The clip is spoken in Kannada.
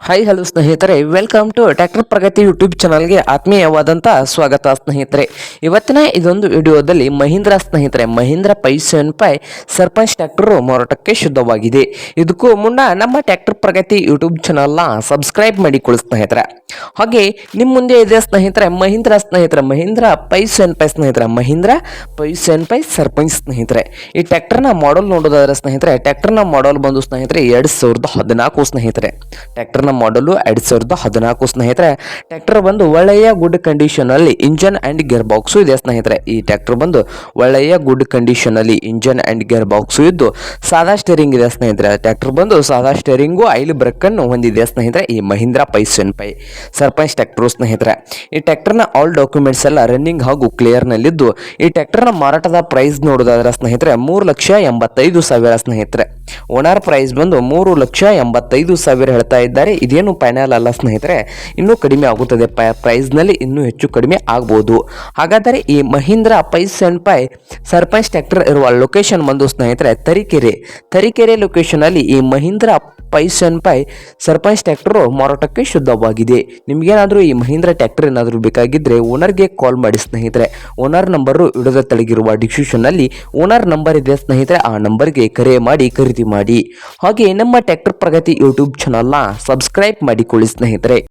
ಹಾಯ್ ಹಲೋ ಸ್ನೇಹಿತರೆ, welcome to tractor Pragati YouTube ಚಾನಲ್ಗೆ ಆತ್ಮೀಯವಾದಂಥ ಸ್ವಾಗತ ಸ್ನೇಹಿತರೆ. ಇವತ್ತಿನ ಇದೊಂದು ವಿಡಿಯೋದಲ್ಲಿ ಮಹೀಂದ್ರ 575 ಸರ್ಪಂಚ್ ಟ್ರ್ಯಾಕ್ಟರ್ ಮಾರಾಟಕ್ಕೆ ಶುದ್ಧವಾಗಿದೆ. ಇದಕ್ಕೂ ಮುನ್ನ ನಮ್ಮ ಟ್ರ್ಯಾಕ್ಟರ್ ಪ್ರಗತಿ ಯೂಟ್ಯೂಬ್ ಚಾನಲ್ನ ಸಬ್ಸ್ಕ್ರೈಬ್ ಮಾಡಿಕೊಳ್ಳಿ ಸ್ನೇಹಿತರೆ. ಹಾಗೆ ನಿಮ್ಮ ಮುಂದೆ ಇದೆ ಸ್ನೇಹಿತರೆ ಮಹೀಂದ್ರ 575 ಸ್ನೇಹಿತರೆ, ಮಹೀಂದ್ರ 575 ಸರ್ಪಂಚ್ ಸ್ನೇಹಿತರೆ. ಈ ಟ್ರ್ಯಾಕ್ಟರ್ನ ಮಾಡಲ್ ನೋಡೋದಾದ್ರೆ ಸ್ನೇಹಿತರೆ, ಟ್ರ್ಯಾಕ್ಟರ್ನ ಮಾಡಲ್ ಬಂದು ಸ್ನೇಹಿತರೆ 2014 ಸ್ನೇಹಿತರೆ. ಟ್ರ್ಯಾಕ್ಟರ್ನ ಮಾಡಲು 2014 ಸ್ನೇಹಿತರೆ. ಟ್ರ್ಯಾಕ್ಟರ್ ಬಂದು ಒಳ್ಳೆಯ ಗುಡ್ ಕಂಡೀಷನ್ ಅಲ್ಲಿ ಇಂಜನ್ ಅಂಡ್ ಗೇರ್ ಬಾಕ್ಸ್ ಇದೆ ಸ್ನೇಹಿತರೆ. ಈ ಟ್ರ್ಯಾಕ್ಟರ್ ಬಂದು ಒಳ್ಳೆಯ ಗುಡ್ ಕಂಡೀಷನ್ ಅಲ್ಲಿ ಇಂಜನ್ ಅಂಡ್ ಗೇರ್ ಬಾಕ್ಸ್ ಇದ್ದು ಸಾದಾ ಸ್ಟೇರಿಂಗ್ ಇದೆ ಸ್ನೇಹಿತರೆ. ಟ್ರ್ಯಾಕ್ಟರ್ ಬಂದು ಸಾದಾ ಸ್ಟೇರಿಂಗು ಆಯಿಲ್ ಬ್ರೇಕ್ ಅನ್ನು ಹೊಂದಿದೆ ಸ್ನೇಹಿತರೆ. ಈ ಮಹೀಂದ್ರ 575 ಸರ್ಪಂಚ್ ಟ್ರ್ಯಾಕ್ಟರ್ ಸ್ನೇಹಿತರೆ. ಈ ಟ್ರ್ಯಾಕ್ಟರ್ನ ಆಲ್ ಡಾಕ್ಯುಮೆಂಟ್ಸ್ ಎಲ್ಲ ರನ್ನಿಂಗ್ ಹಾಗೂ ಕ್ಲಿಯರ್ ನಲ್ಲಿದ್ದು ಈ ಟ್ರ್ಯಾಕ್ಟರ್ನ ಮಾರಾಟದ ಪ್ರೈಸ್ ನೋಡೋದಾದ್ರೆ ಸ್ನೇಹಿತರೆ 3,85,000 ಸ್ನೇಹಿತರೆ. ಓನರ್ ಪ್ರೈಸ್ ಬಂದು 3,85,000 ಹೇಳ್ತಾ ಇದ್ದಾರೆ. ಇದೇನು ಫೈನಲ್ ಅಲ್ಲ ಸ್ನೇಹಿತರೆ, ಇನ್ನೂ ಕಡಿಮೆ ಆಗುತ್ತದೆ. ಪ್ರೈಸ್ ನಲ್ಲಿ ಇನ್ನೂ ಹೆಚ್ಚು ಕಡಿಮೆ ಆಗಬಹುದು. ಹಾಗಾದರೆ ಈ ಮಹೀಂದ್ರ 575 ಸರ್ಪಂಚ್ ಟ್ರ್ಯಾಕ್ಟರ್ ಇರುವ ಲೊಕೇಶನ್ ಬಂದು ಸ್ನೇಹಿತರೆ ತರೀಕೆರೆ ಲೊಕೇಶನ್ ಅಲ್ಲಿ ಈ ಮಹೀಂದ್ರ 575 ಸರ್ಪಂಚ್ ಟ್ರ್ಯಾಕ್ಟರ್ ಮಾರಾಟಕ್ಕೆ ಶುದ್ಧವಾಗಿದೆ. ನಿಮ್ಗೇನಾದರೂ ಈ ಮಹೀಂದ್ರ ಟ್ರ್ಯಾಕ್ಟರ್ ಏನಾದರೂ ಬೇಕಾಗಿದ್ದರೆ ಓನರ್ಗೆ ಕಾಲ್ ಮಾಡಿ ಸ್ನೇಹಿತರೆ. ಓನರ್ ನಂಬರು ವಿಡಿಯೋದ ತೆಳಗಿರುವ ಡಿಸ್ಕ್ರಿಪ್ಷನ್ ಅಲ್ಲಿ ಓನರ್ ನಂಬರ್ ಇದೆ ಸ್ನೇಹಿತರೆ. ಆ ನಂಬರ್ಗೆ ಕರೆ ಮಾಡಿ ಖರೀದಿ ಮಾಡಿ. ಹಾಗೆ ನಮ್ಮ ಟ್ರ್ಯಾಕ್ಟರ್ ಪ್ರಗತಿ ಯೂಟ್ಯೂಬ್ ಚಾನಲ್ನ ಸಬ್ಸ್ಕ್ರೈಬ್ ಮಾಡಿಕೊಳ್ಳಿ ಸ್ನೇಹಿತರೆ.